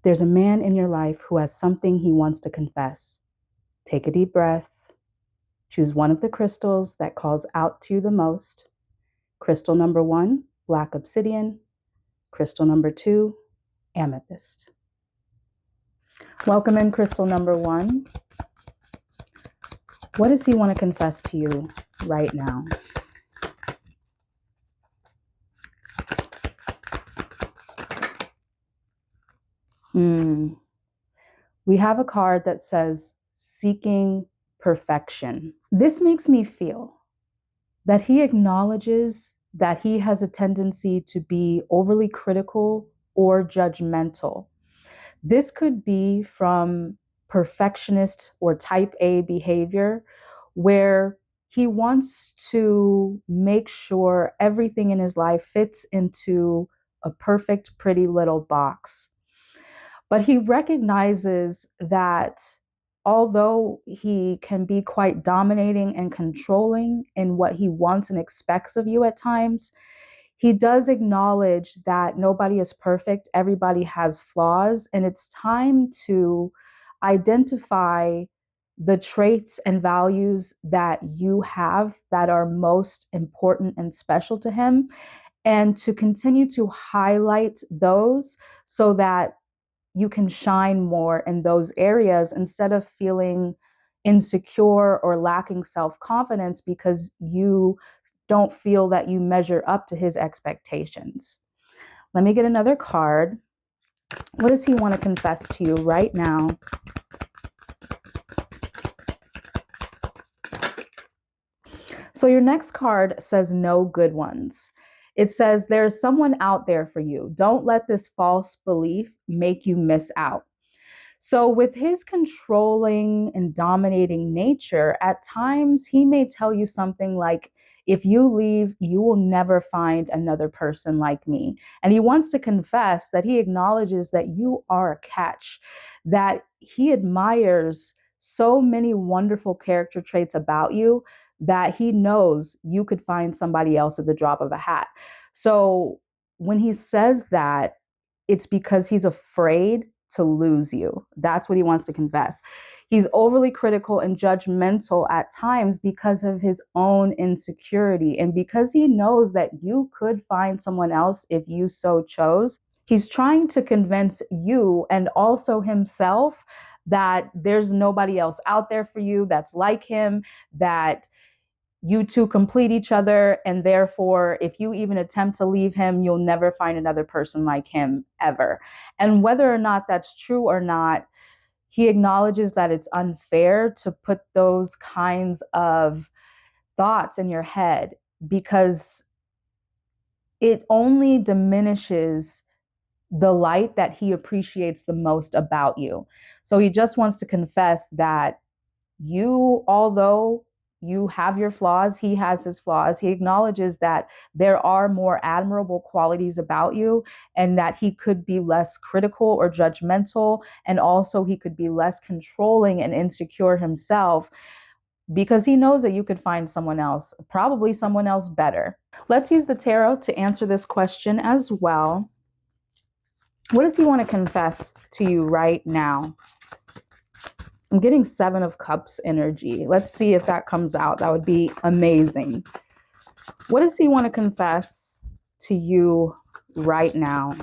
There's a man in your life who has something he wants to confess. Take a deep breath. Choose one of the crystals that calls out to you the most. Crystal number 1, black obsidian. Crystal number 2, amethyst. Welcome in crystal number 1. What does he want to confess to you right now? We have a card that says seeking perfection. This makes me feel that he acknowledges that he has a tendency to be overly critical or judgmental. This could be from perfectionist or type A behavior, where he wants to make sure everything in his life fits into a perfect, pretty little box. But he recognizes that although he can be quite dominating and controlling in what he wants and expects of you at times, he does acknowledge that nobody is perfect, everybody has flaws, and it's time to identify the traits and values that you have that are most important and special to him, and to continue to highlight those so that you can shine more in those areas instead of feeling insecure or lacking self-confidence because you don't feel that you measure up to his expectations. Let me get another card. What does he want to confess to you right now? So your next card says no good ones. It says there's someone out there for you. Don't let this false belief make you miss out. So with his controlling and dominating nature, at times he may tell you something like, if you leave, you will never find another person like me. And he wants to confess that he acknowledges that you are a catch, that he admires so many wonderful character traits about you that he knows you could find somebody else at the drop of a hat. So when he says that, it's because he's afraid to lose you. That's what he wants to confess. He's overly critical and judgmental at times because of his own insecurity. And because he knows that you could find someone else if you so chose, he's trying to convince you and also himself that there's nobody else out there for you that's like him, that you two complete each other, and therefore, if you even attempt to leave him, you'll never find another person like him ever. And whether or not that's true or not, he acknowledges that it's unfair to put those kinds of thoughts in your head because it only diminishes the light that he appreciates the most about you. So he just wants to confess that you, although you have your flaws, he has his flaws. He acknowledges that there are more admirable qualities about you and that he could be less critical or judgmental. And also he could be less controlling and insecure himself because he knows that you could find someone else, probably someone else better. Let's use the tarot to answer this question as well. What does he want to confess to you right now? I'm getting 7 of Cups energy. Let's see if that comes out. That would be amazing. What does he want to confess to you right now?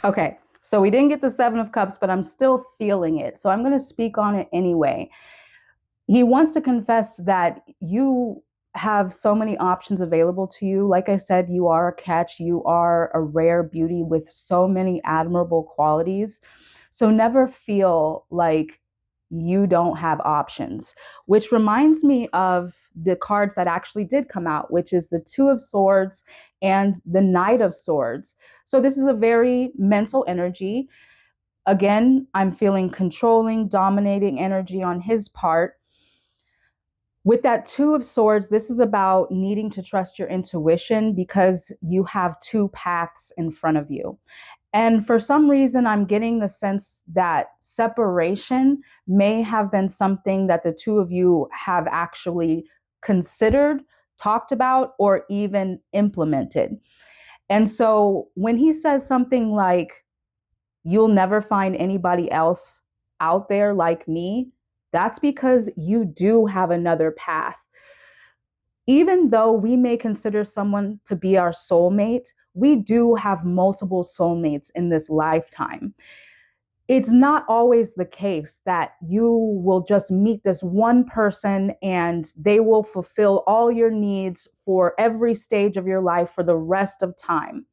Okay. So we didn't get the 7 of Cups, but I'm still feeling it. So I'm going to speak on it anyway. He wants to confess that you have so many options available to you. Like I said, you are a catch. You are a rare beauty with so many admirable qualities. So never feel like you don't have options, which reminds me of the cards that actually did come out, which is the 2 of Swords and the Knight of Swords. So this is a very mental energy. Again, I'm feeling controlling, dominating energy on his part. With that 2 of Swords, this is about needing to trust your intuition because you have 2 paths in front of you. And for some reason, I'm getting the sense that separation may have been something that the two of you have actually considered, talked about, or even implemented. And so when he says something like, you'll never find anybody else out there like me, that's because you do have another path. Even though we may consider someone to be our soulmate, we do have multiple soulmates in this lifetime. It's not always the case that you will just meet this one person and they will fulfill all your needs for every stage of your life for the rest of time.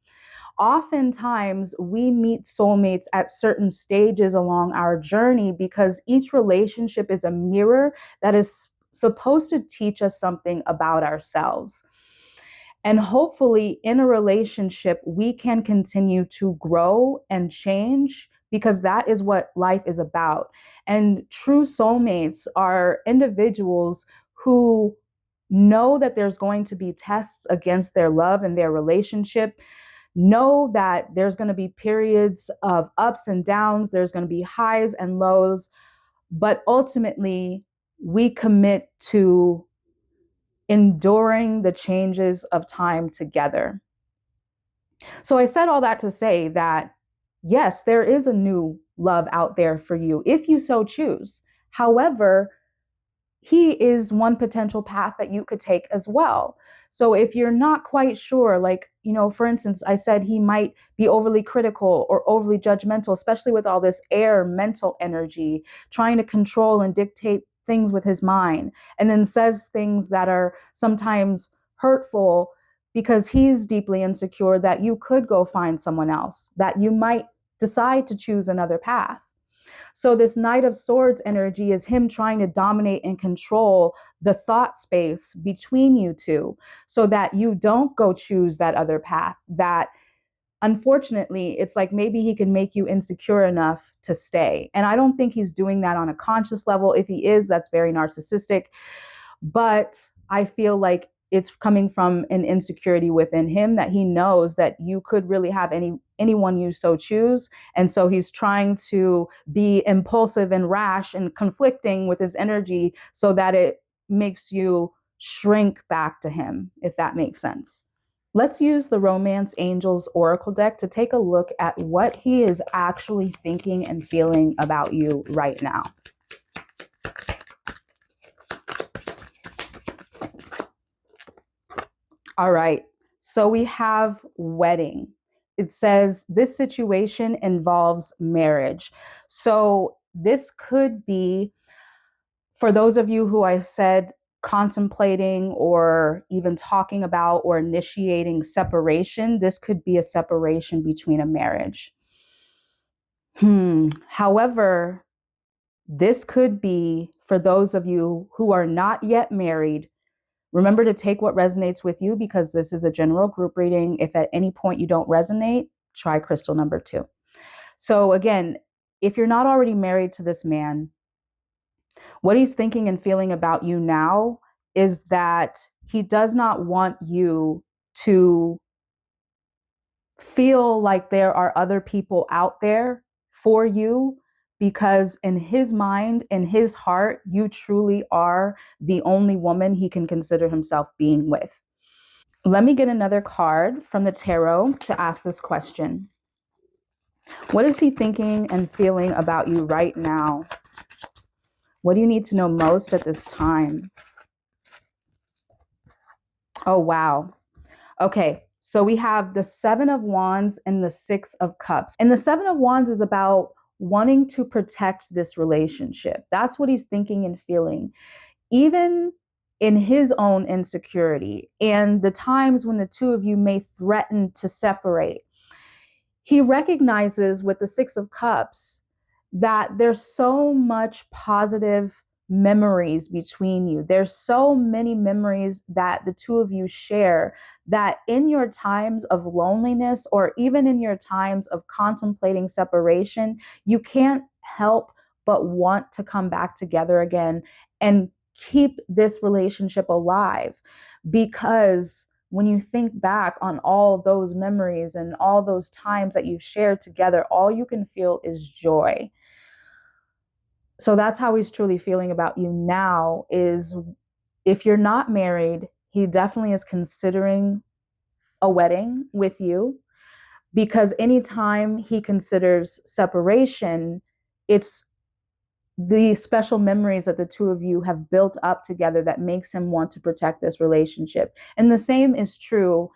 Oftentimes, we meet soulmates at certain stages along our journey because each relationship is a mirror that is supposed to teach us something about ourselves. And hopefully, in a relationship, we can continue to grow and change because that is what life is about. And true soulmates are individuals who know that there's going to be tests against their love and their relationship, know that there's going to be periods of ups and downs, there's going to be highs and lows, but ultimately, we commit to enduring the changes of time together. So I said all that to say that, yes, there is a new love out there for you if you so choose. However, he is one potential path that you could take as well. So if you're not quite sure, like, for instance, I said he might be overly critical or overly judgmental, especially with all this air mental energy, trying to control and dictate things with his mind, and then says things that are sometimes hurtful because he's deeply insecure that you could go find someone else, that you might decide to choose another path. So, this Knight of Swords energy is him trying to dominate and control the thought space between you two so that you don't go choose that other path. That unfortunately, it's like maybe he can make you insecure enough to stay. And I don't think he's doing that on a conscious level. If he is, that's very narcissistic. But I feel like it's coming from an insecurity within him that he knows that you could really have anyone you so choose, and so he's trying to be impulsive and rash and conflicting with his energy so that it makes you shrink back to him, if that makes sense. Let's use the Romance Angels Oracle deck to take a look at what he is actually thinking and feeling about you right now. All right. So we have wedding. It says this situation involves marriage. So this could be, for those of you who I said contemplating or even talking about or initiating separation, this could be a separation between a marriage. However, this could be for those of you who are not yet married. Remember to take what resonates with you because this is a general group reading. If at any point you don't resonate, try crystal number 2. So again, if you're not already married to this man, what he's thinking and feeling about you now is that he does not want you to feel like there are other people out there for you, because in his mind, in his heart, you truly are the only woman he can consider himself being with. Let me get another card from the tarot to ask this question. What is he thinking and feeling about you right now? What do you need to know most at this time? Oh, wow. Okay, so we have the Seven of Wands and the Six of Cups. And the Seven of Wands is about wanting to protect this relationship. That's what he's thinking and feeling. Even in his own insecurity and the times when the two of you may threaten to separate, he recognizes with the Six of Cups that there's so much positive memories between you. There's so many memories that the two of you share that in your times of loneliness or even in your times of contemplating separation, you can't help but want to come back together again and keep this relationship alive, because when you think back on all those memories and all those times that you've shared together, all you can feel is joy. So that's how he's truly feeling about you now. Is if you're not married, he definitely is considering a wedding with you, because anytime he considers separation, it's the special memories that the two of you have built up together that makes him want to protect this relationship. And the same is true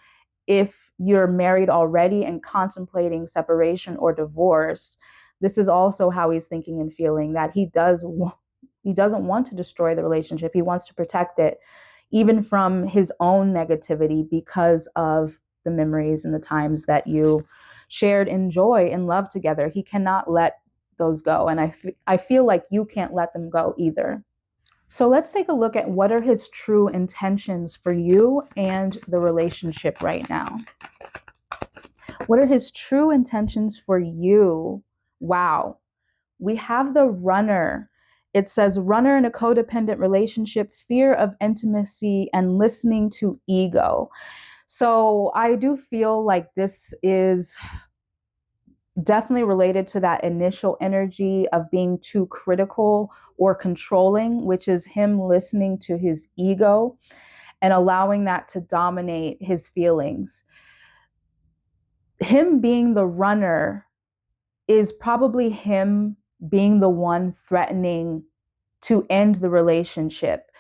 if you're married already and contemplating separation or divorce. This is also how he's thinking and feeling, that he doesn't want to destroy the relationship. He wants to protect it, even from his own negativity, because of the memories and the times that you shared in joy and love together. He cannot let those go. And I feel like you can't let them go either. So let's take a look at what are his true intentions for you and the relationship right now. What are his true intentions for you? Wow. We have the runner. It says runner in a codependent relationship, fear of intimacy, and listening to ego. So I do feel like this is definitely related to that initial energy of being too critical or controlling, which is him listening to his ego and allowing that to dominate his feelings. Him being the runner is probably him being the one threatening to end the relationship,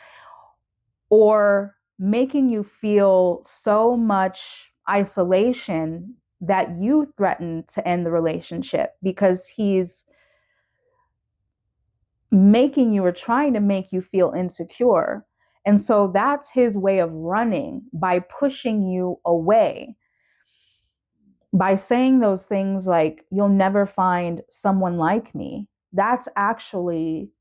or making you feel so much isolation that you threaten to end the relationship, because he's making you or trying to make you feel insecure. And so that's his way of running, by pushing you away, by saying those things like, you'll never find someone like me. That's actually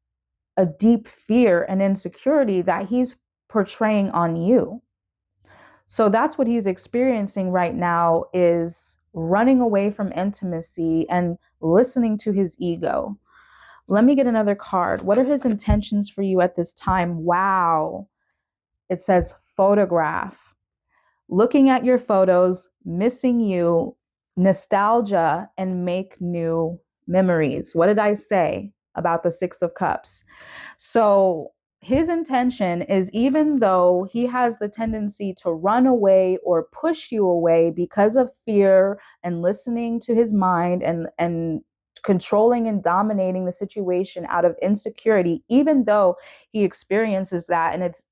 a deep fear and insecurity that he's portraying on you. So that's what he's experiencing right now, is running away from intimacy and listening to his ego. Let me get another card. What are his intentions for you at this time? Wow. It says photograph. Looking at your photos, missing you, nostalgia, and make new memories. What did I say about the Six of Cups? So his intention is, even though he has the tendency to run away or push you away because of fear and listening to his mind and controlling and dominating the situation out of insecurity, even though he experiences that and it's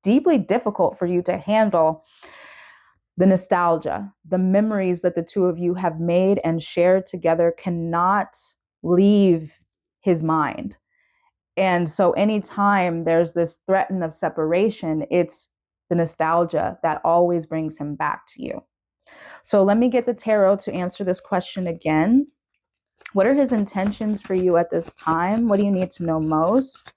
deeply difficult for you to handle, the nostalgia, the memories that the two of you have made and shared together cannot leave his mind. And so anytime there's this threat of separation, it's the nostalgia that always brings him back to you. So let me get the tarot to answer this question again. What are his intentions for you at this time? What do you need to know most?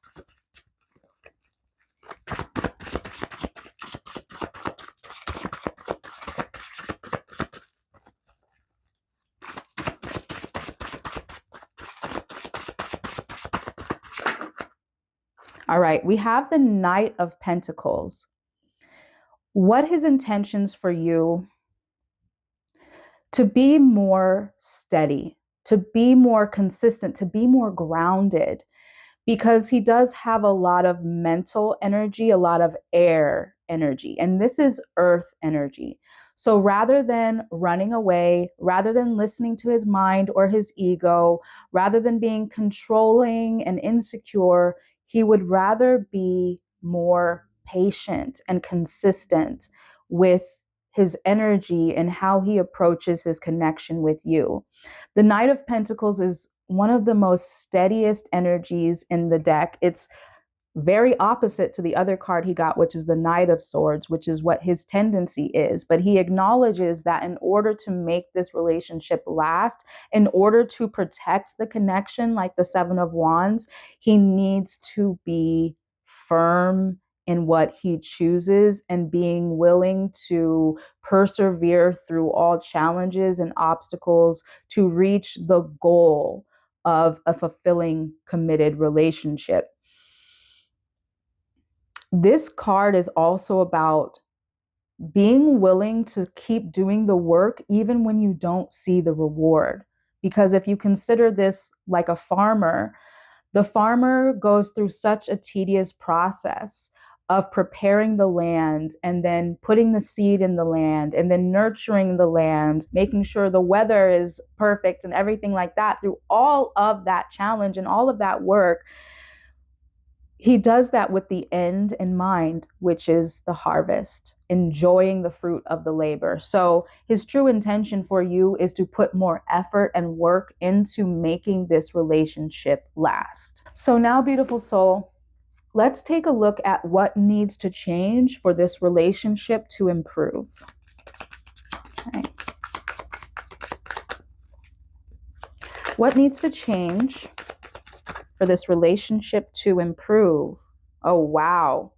All right, we have the Knight of Pentacles. What his intentions for you? To be more steady, to be more consistent, to be more grounded, because he does have a lot of mental energy, a lot of air energy, and this is earth energy. So rather than running away, rather than listening to his mind or his ego, rather than being controlling and insecure, he would rather be more patient and consistent with his energy and how he approaches his connection with you. The Knight of Pentacles is one of the most steadiest energies in the deck. It's very opposite to the other card he got, which is the Knight of Swords, which is what his tendency is. But he acknowledges that in order to make this relationship last, in order to protect the connection, like the Seven of Wands, he needs to be firm in what he chooses and being willing to persevere through all challenges and obstacles to reach the goal of a fulfilling, committed relationship. This card is also about being willing to keep doing the work even when you don't see the reward. Because if you consider this like a farmer, the farmer goes through such a tedious process of preparing the land and then putting the seed in the land and then nurturing the land, making sure the weather is perfect and everything like that. Through all of that challenge and all of that work, he does that with the end in mind, which is the harvest, enjoying the fruit of the labor. So his true intention for you is to put more effort and work into making this relationship last. So now, beautiful soul, let's take a look at what needs to change for this relationship to improve. Okay. What needs to change for this relationship to improve? Oh, wow.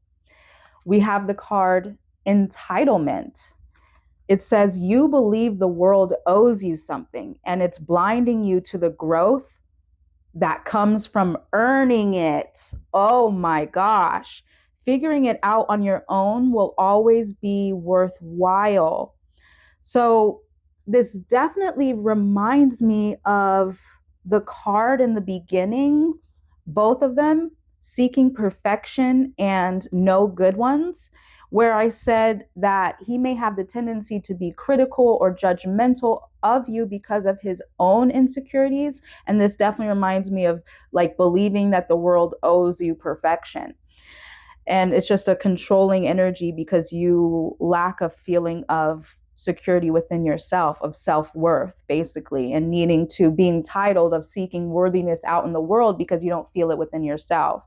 We have the card entitlement. It says you believe the world owes you something, and it's blinding you to the growth that comes from earning it. Oh my gosh. Figuring it out on your own will always be worthwhile. So this definitely reminds me of the card in the beginning, both of them, seeking perfection and no good ones, where I said that he may have the tendency to be critical or judgmental of you because of his own insecurities. And this definitely reminds me of like believing that the world owes you perfection. And it's just a controlling energy because you lack a feeling of security within yourself, of self-worth, basically, and needing to be entitled of seeking worthiness out in the world because you don't feel it within yourself.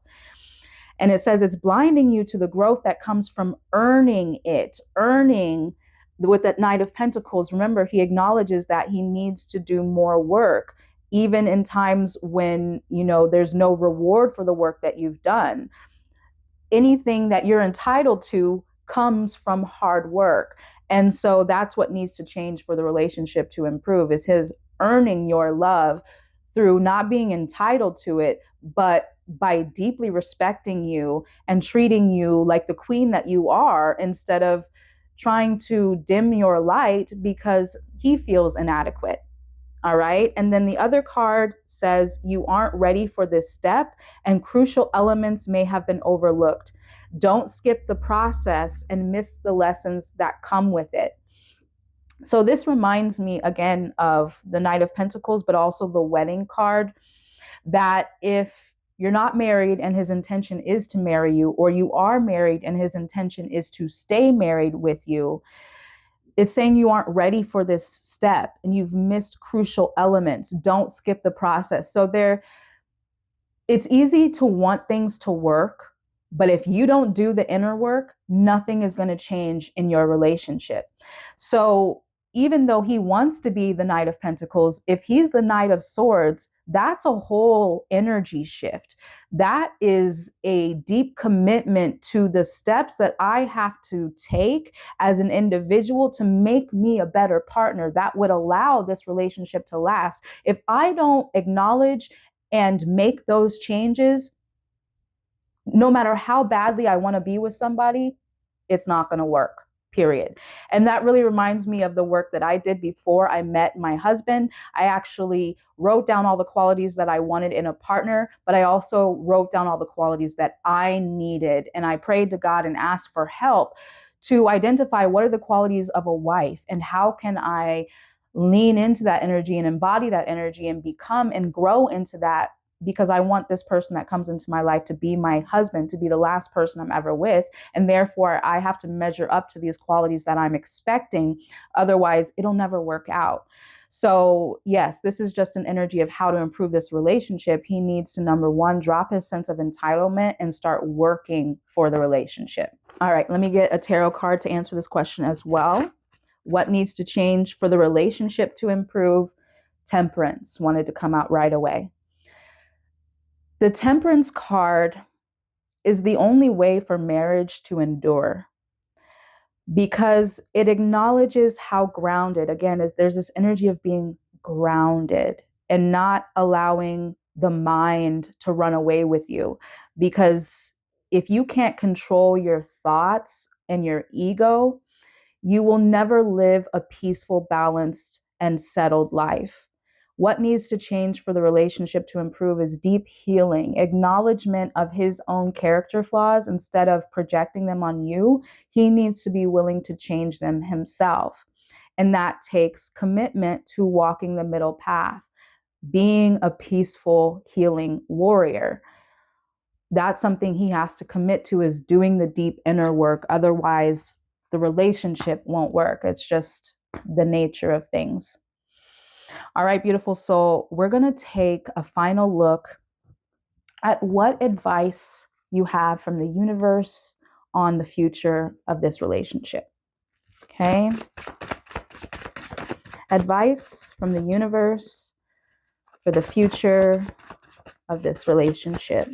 And it says it's blinding you to the growth that comes from earning it, earning with that Knight of Pentacles. Remember, he acknowledges that he needs to do more work, even in times when, there's no reward for the work that you've done. Anything that you're entitled to comes from hard work. And so that's what needs to change for the relationship to improve, is his earning your love through not being entitled to it, but by deeply respecting you and treating you like the queen that you are, instead of trying to dim your light because he feels inadequate. All right. And then the other card says you aren't ready for this step and crucial elements may have been overlooked. Don't skip the process and miss the lessons that come with it. So this reminds me again of the Knight of Pentacles, but also the wedding card, that if you're not married and his intention is to marry you, or you are married and his intention is to stay married with you, it's saying you aren't ready for this step and you've missed crucial elements. Don't skip the process. So it's easy to want things to work, but if you don't do the inner work, nothing is going to change in your relationship. So even though he wants to be the Knight of Pentacles, if he's the Knight of Swords, that's a whole energy shift. That is a deep commitment to the steps that I have to take as an individual to make me a better partner that would allow this relationship to last. If I don't acknowledge and make those changes, no matter how badly I want to be with somebody, it's not going to work. Period. And that really reminds me of the work that I did before I met my husband. I actually wrote down all the qualities that I wanted in a partner, but I also wrote down all the qualities that I needed. And I prayed to God and asked for help to identify what are the qualities of a wife and how can I lean into that energy and embody that energy and become and grow into that, because I want this person that comes into my life to be my husband, to be the last person I'm ever with. And therefore, I have to measure up to these qualities that I'm expecting. Otherwise, it'll never work out. So yes, this is just an energy of how to improve this relationship. He needs to, number one, drop his sense of entitlement and start working for the relationship. All right, let me get a tarot card to answer this question as well. What needs to change for the relationship to improve? Temperance wanted to come out right away. The Temperance card is the only way for marriage to endure, because it acknowledges how grounded, again, there's this energy of being grounded and not allowing the mind to run away with you. Because if you can't control your thoughts and your ego, you will never live a peaceful, balanced, and settled life. What needs to change for the relationship to improve is deep healing, acknowledgement of his own character flaws instead of projecting them on you. He needs to be willing to change them himself. And that takes commitment to walking the middle path, being a peaceful, healing warrior. That's something he has to commit to, is doing the deep inner work. Otherwise, the relationship won't work. It's just the nature of things. All right, beautiful soul, we're going to take a final look at what advice you have from the universe on the future of this relationship. Okay? Advice from the universe for the future of this relationship.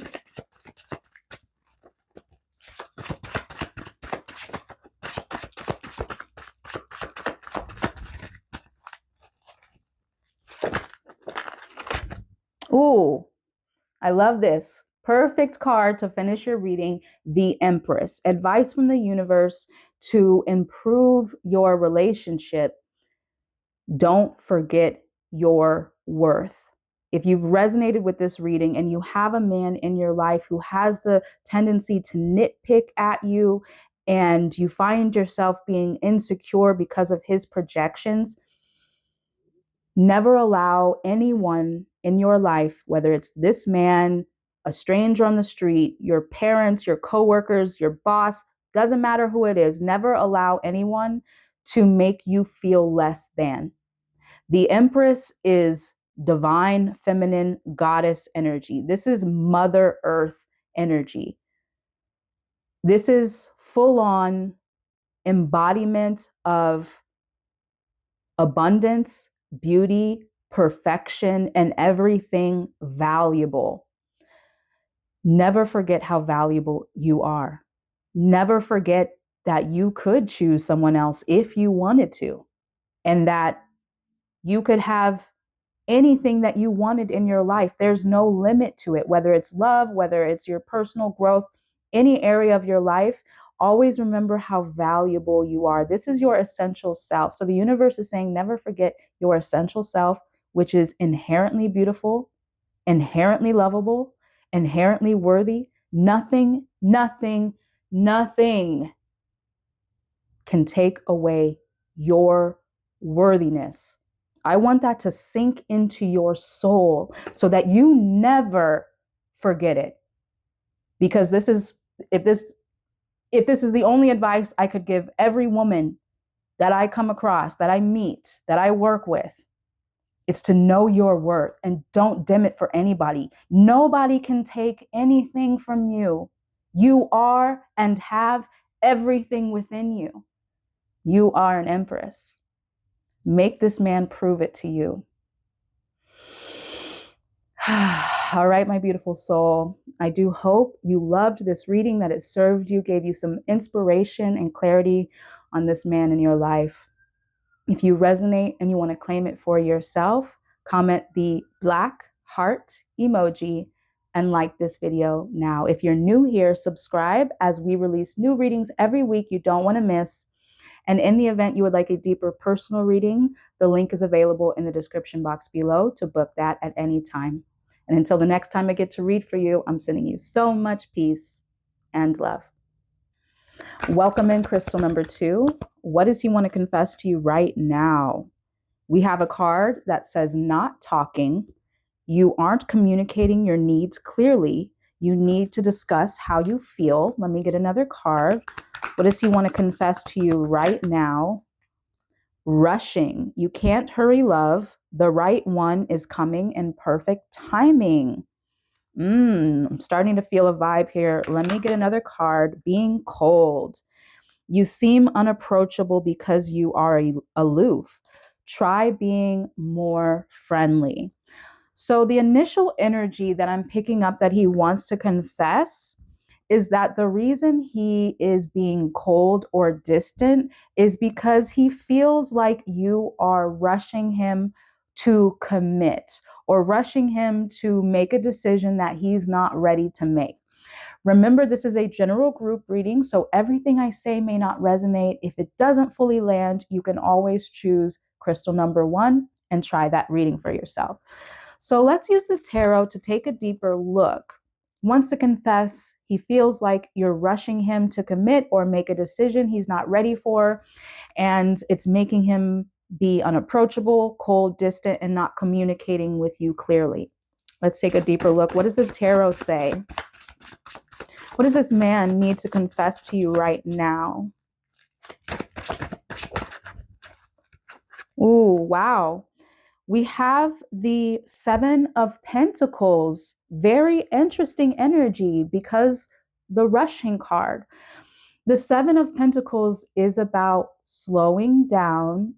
Ooh, I love this. Perfect card to finish your reading, the Empress. Advice from the universe to improve your relationship. Don't forget your worth. If you've resonated with this reading and you have a man in your life who has the tendency to nitpick at you and you find yourself being insecure because of his projections, never allow anyone in your life, whether it's this man, a stranger on the street, your parents, your coworkers, your boss, doesn't matter who it is, never allow anyone to make you feel less than. The Empress is divine, feminine, goddess energy. This is Mother Earth energy. This is full-on embodiment of abundance, beauty, perfection, and everything valuable. Never forget how valuable you are. Never forget that you could choose someone else if you wanted to, and that you could have anything that you wanted in your life. There's no limit to it, whether it's love, whether it's your personal growth, any area of your life. Always remember how valuable you are. This is your essential self. So the universe is saying, never forget your essential self, which is inherently beautiful, inherently lovable, inherently worthy. Nothing, nothing, nothing can take away your worthiness. I want that to sink into your soul so that you never forget it. Because this is, if this is the only advice I could give every woman that I come across, that I meet, that I work with, it's to know your worth and don't dim it for anybody. Nobody can take anything from you. You are and have everything within you. You are an empress. Make this man prove it to you. All right, my beautiful soul. I do hope you loved this reading, that it served you, gave you some inspiration and clarity on this man in your life. If you resonate and you want to claim it for yourself, comment the black heart emoji and like this video now. If you're new here, subscribe, as we release new readings every week you don't want to miss. And in the event you would like a deeper personal reading, the link is available in the description box below to book that at any time. And until the next time I get to read for you, I'm sending you so much peace and love. Welcome in crystal number 2. What does he want to confess to you right now? We have a card that says not talking. You aren't communicating your needs clearly. You need to discuss how you feel. Let me get another card. What does he want to confess to you right now? Rushing. You can't hurry love. The right one is coming in perfect timing. I'm starting to feel a vibe here. Let me get another card. Being cold. You seem unapproachable because you are aloof. Try being more friendly. So the initial energy that I'm picking up that he wants to confess is that the reason he is being cold or distant is because he feels like you are rushing him to commit or rushing him to make a decision that he's not ready to make. Remember, this is a general group reading, so everything I say may not resonate. If it doesn't fully land, you can always choose crystal number 1 and try that reading for yourself. So let's use the tarot to take a deeper look. Wants to confess, he feels like you're rushing him to commit or make a decision he's not ready for, and it's making him be unapproachable, cold, distant, and not communicating with you clearly. Let's take a deeper look. What does the tarot say? What does this man need to confess to you right now? Ooh, wow. We have the 7 of Pentacles. Very interesting energy because the rushing card. The 7 of Pentacles is about slowing down,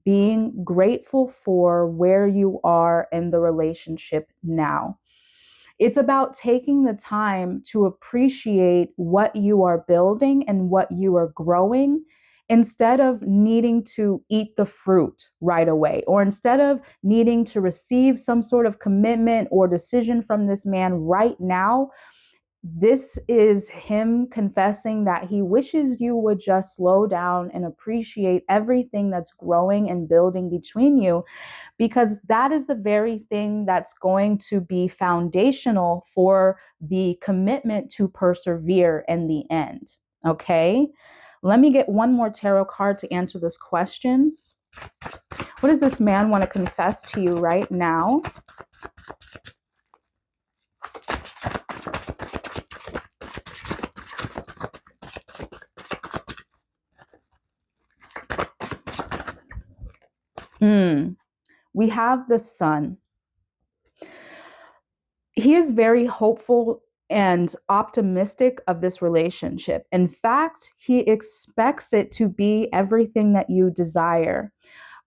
being grateful for where you are in the relationship now. It's about taking the time to appreciate what you are building and what you are growing instead of needing to eat the fruit right away, or instead of needing to receive some sort of commitment or decision from this man right now. This is him confessing that he wishes you would just slow down and appreciate everything that's growing and building between you, because that is the very thing that's going to be foundational for the commitment to persevere in the end. Okay, let me get one more tarot card to answer this question. What does this man want to confess to you right now? We have the Sun. He is very hopeful and optimistic of this relationship. In fact, he expects it to be everything that you desire,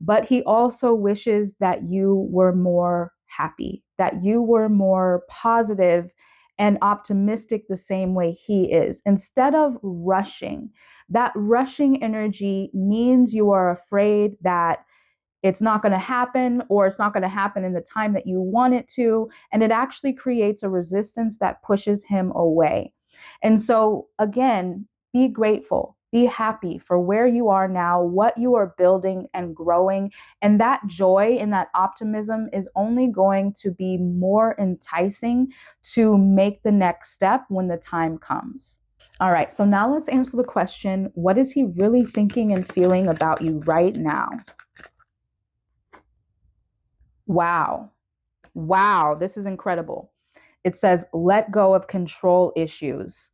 but he also wishes that you were more happy, that you were more positive and optimistic the same way he is, instead of rushing. That rushing energy means you are afraid that it's not going to happen, or it's not going to happen in the time that you want it to. And it actually creates a resistance that pushes him away. And so, again, be grateful, be happy for where you are now, what you are building and growing. And that joy and that optimism is only going to be more enticing to make the next step when the time comes. All right, so now let's answer the question, what is he really thinking and feeling about you right now? Wow. Wow. This is incredible. It says, let go of control issues.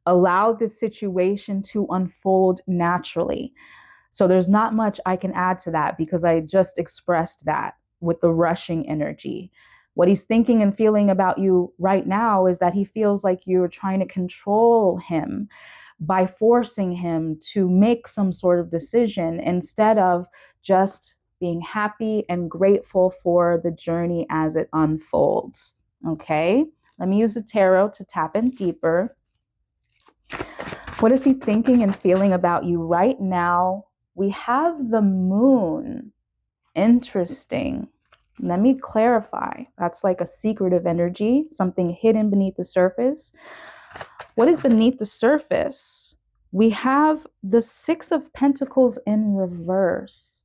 Allow this situation to unfold naturally. So there's not much I can add to that because I just expressed that with the rushing energy. What he's thinking and feeling about you right now is that he feels like you're trying to control him by forcing him to make some sort of decision instead of just being happy and grateful for the journey as it unfolds. Okay, let me use the tarot to tap in deeper. What is he thinking and feeling about you right now? We have the moon. Interesting. Let me clarify. That's like a secretive energy, something hidden beneath the surface. What is beneath the surface? We have the 6 of Pentacles in reverse.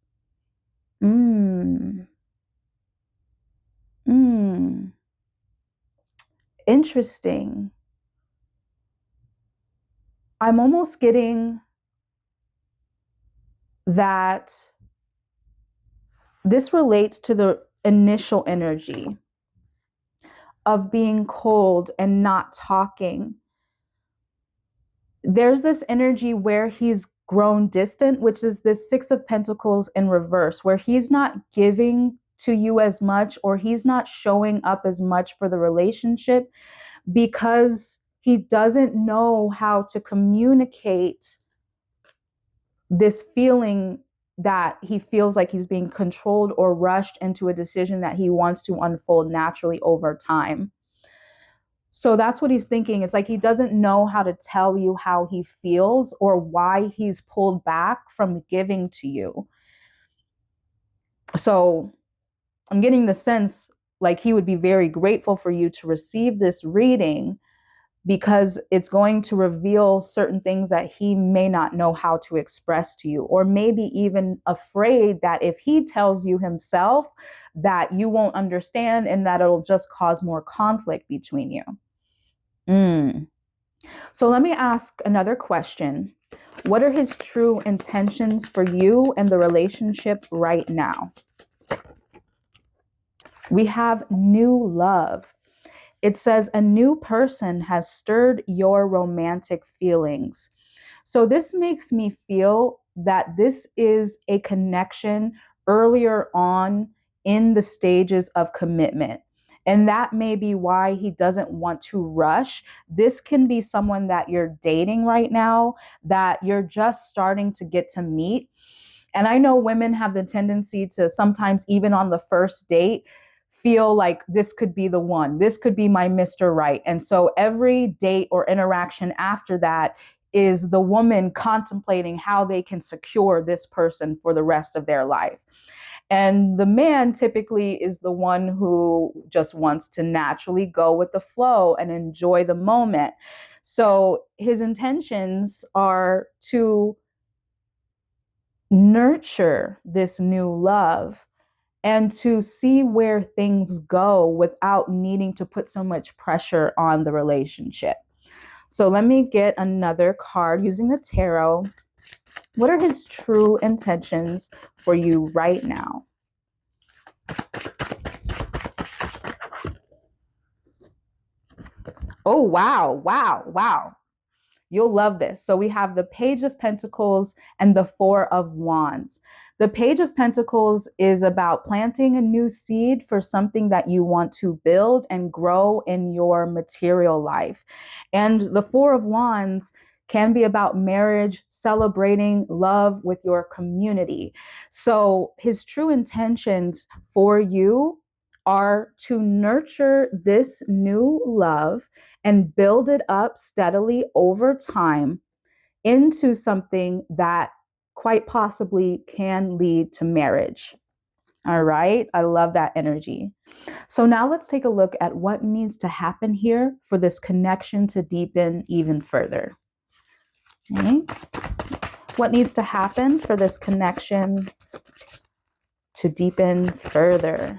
Interesting. I'm almost getting that this relates to the initial energy of being cold and not talking. There's this energy where he's grown distant, which is this 6 of Pentacles in reverse, where he's not giving to you as much, or he's not showing up as much for the relationship because he doesn't know how to communicate this feeling that he feels like he's being controlled or rushed into a decision that he wants to unfold naturally over time. So that's what he's thinking. It's like he doesn't know how to tell you how he feels or why he's pulled back from giving to you. So I'm getting the sense like he would be very grateful for you to receive this reading, because it's going to reveal certain things that he may not know how to express to you, or maybe even afraid that if he tells you himself, that you won't understand and that it'll just cause more conflict between you. So let me ask another question. What are his true intentions for you and the relationship right now? We have new love. It says a new person has stirred your romantic feelings. So this makes me feel that this is a connection earlier on in the stages of commitment. And that may be why he doesn't want to rush. This can be someone that you're dating right now, that you're just starting to get to meet. And I know women have the tendency to sometimes, even on the first date, feel like this could be the one, this could be my Mr. Right. And so every date or interaction after that is the woman contemplating how they can secure this person for the rest of their life. And the man typically is the one who just wants to naturally go with the flow and enjoy the moment. So his intentions are to nurture this new love and to see where things go without needing to put so much pressure on the relationship. So let me get another card using the tarot. What are his true intentions for you right now? Oh, wow, wow, wow. You'll love this. So we have the Page of Pentacles and the Four of Wands. The Page of Pentacles is about planting a new seed for something that you want to build and grow in your material life. And the Four of Wands can be about marriage, celebrating love with your community. So his true intentions for you are to nurture this new love and build it up steadily over time into something that quite possibly can lead to marriage. All right. I love that energy. So now let's take a look at what needs to happen here for this connection to deepen even further. Okay. What needs to happen for this connection to deepen further?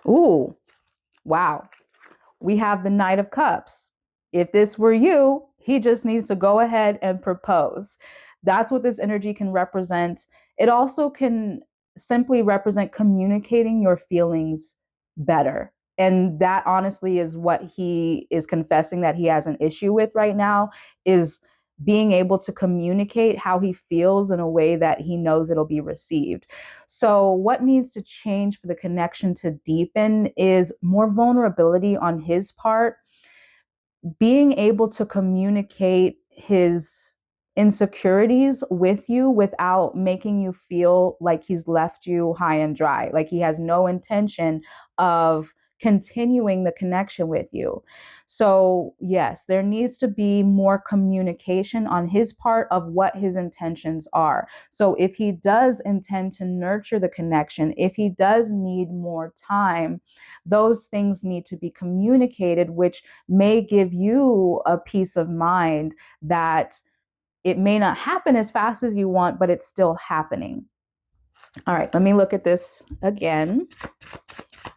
Ooh, wow. We have the Knight of Cups. If this were you, he just needs to go ahead and propose. That's what this energy can represent. It also can simply represent communicating your feelings better. And that honestly is what he is confessing that he has an issue with right now, is being able to communicate how he feels in a way that he knows it'll be received. So what needs to change for the connection to deepen is more vulnerability on his part, being able to communicate his insecurities with you without making you feel like he's left you high and dry, like he has no intention of continuing the connection with you. So, yes, there needs to be more communication on his part of what his intentions are. So, if he does intend to nurture the connection, if he does need more time, those things need to be communicated, which may give you a peace of mind that it may not happen as fast as you want, but it's still happening. All right, let me look at this again.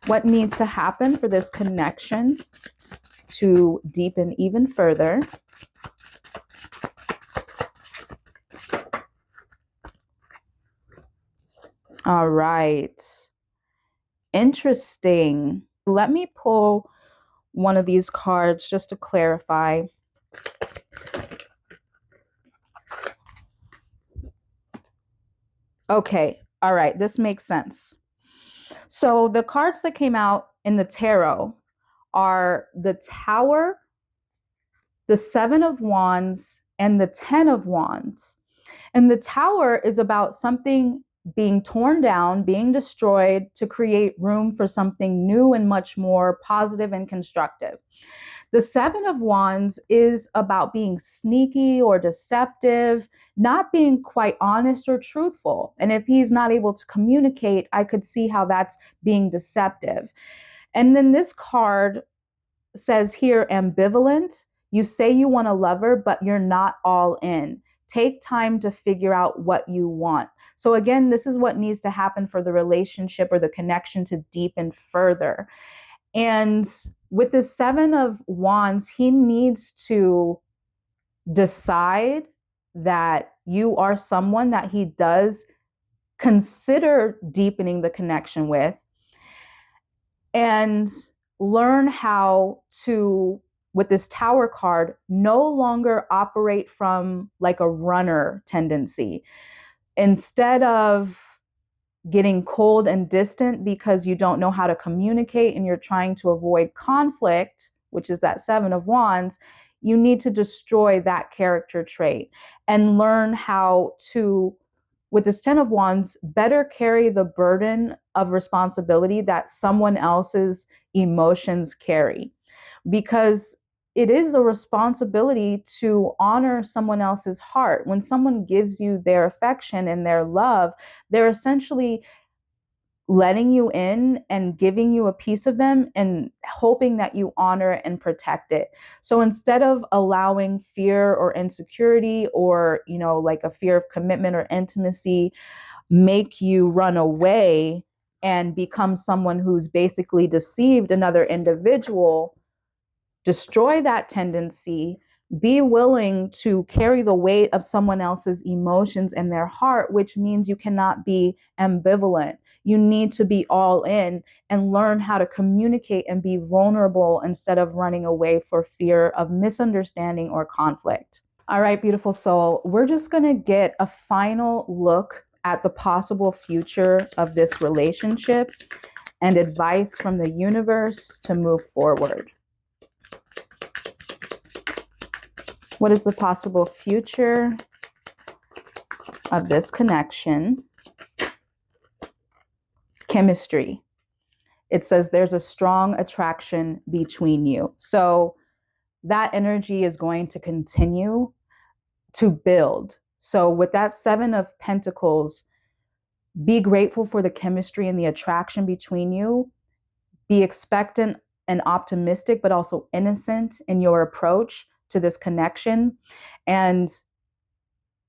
What needs to happen for this connection to deepen even further? All right. Interesting. Let me pull one of these cards just to clarify. Okay. All right. This makes sense. So the cards that came out in the tarot are the Tower, the Seven of Wands, and the Ten of Wands. And the Tower is about something being torn down, being destroyed to create room for something new and much more positive and constructive. The Seven of Wands is about being sneaky or deceptive, not being quite honest or truthful. And if he's not able to communicate, I could see how that's being deceptive. And then this card says here ambivalent. You say you want a lover, but you're not all in. Take time to figure out what you want. So, again, this is what needs to happen for the relationship or the connection to deepen further. And with the Seven of Wands, he needs to decide that you are someone that he does consider deepening the connection with, and learn how to, with this Tower card, no longer operate from like a runner tendency. Instead of getting cold and distant because you don't know how to communicate and you're trying to avoid conflict, which is that Seven of Wands, you need to destroy that character trait and learn how to, with this Ten of Wands, better carry the burden of responsibility that someone else's emotions carry. Because it is a responsibility to honor someone else's heart. When someone gives you their affection and their love, they're essentially letting you in and giving you a piece of them and hoping that you honor and protect it. So instead of allowing fear or insecurity or, like a fear of commitment or intimacy make you run away and become someone who's basically deceived another individual, destroy that tendency. Be willing to carry the weight of someone else's emotions in their heart, which means you cannot be ambivalent. You need to be all in and learn how to communicate and be vulnerable instead of running away for fear of misunderstanding or conflict. All right, beautiful soul, we're just going to get a final look at the possible future of this relationship and advice from the universe to move forward. What is the possible future of this connection? Chemistry. It says there's a strong attraction between you. So that energy is going to continue to build. So with that Seven of Pentacles, be grateful for the chemistry and the attraction between you. Be expectant and optimistic, but also innocent in your approach to this connection. And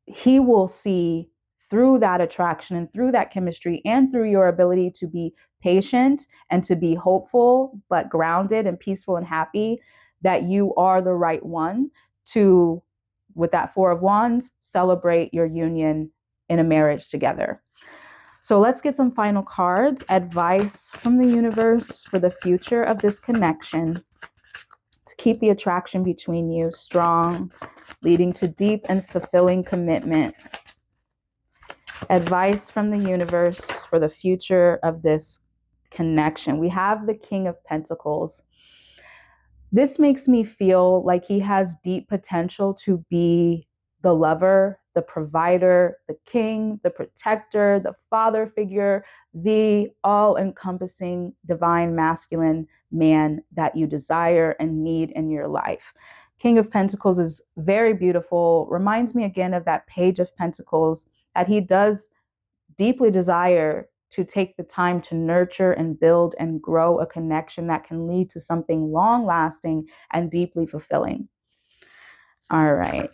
he will see through that attraction and through that chemistry and through your ability to be patient and to be hopeful, but grounded and peaceful and happy, that you are the right one to, with that Four of Wands, celebrate your union in a marriage together. So let's get some final cards. Advice from the universe for the future of this connection to keep the attraction between you strong, leading to deep and fulfilling commitment. Advice from the universe for the future of this connection. We have the King of Pentacles. This makes me feel like he has deep potential to be the lover, the provider, the king, the protector, the father figure, the all-encompassing divine masculine man that you desire and need in your life. King of Pentacles is very beautiful. Reminds me again of that Page of Pentacles, that he does deeply desire to take the time to nurture and build and grow a connection that can lead to something long-lasting and deeply fulfilling. All right.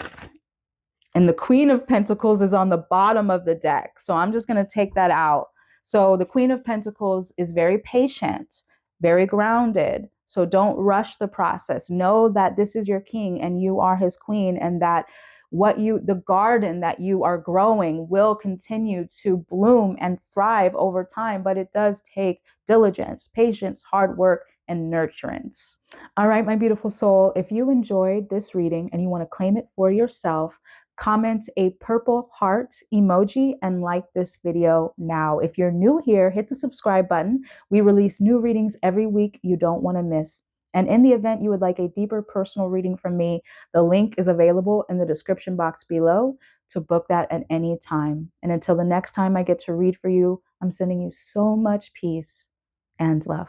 And the Queen of Pentacles is on the bottom of the deck. So I'm just going to take that out. So the Queen of Pentacles is very patient, very grounded. So don't rush the process. Know that this is your king and you are his queen, and that the garden that you are growing will continue to bloom and thrive over time. But it does take diligence, patience, hard work, and nurturance. All right, my beautiful soul, if you enjoyed this reading and you want to claim it for yourself, comment a purple heart emoji and like this video now. If you're new here, hit the subscribe button. We release new readings every week you don't want to miss. And in the event you would like a deeper personal reading from me, the link is available in the description box below to book that at any time. And until the next time I get to read for you, I'm sending you so much peace and love.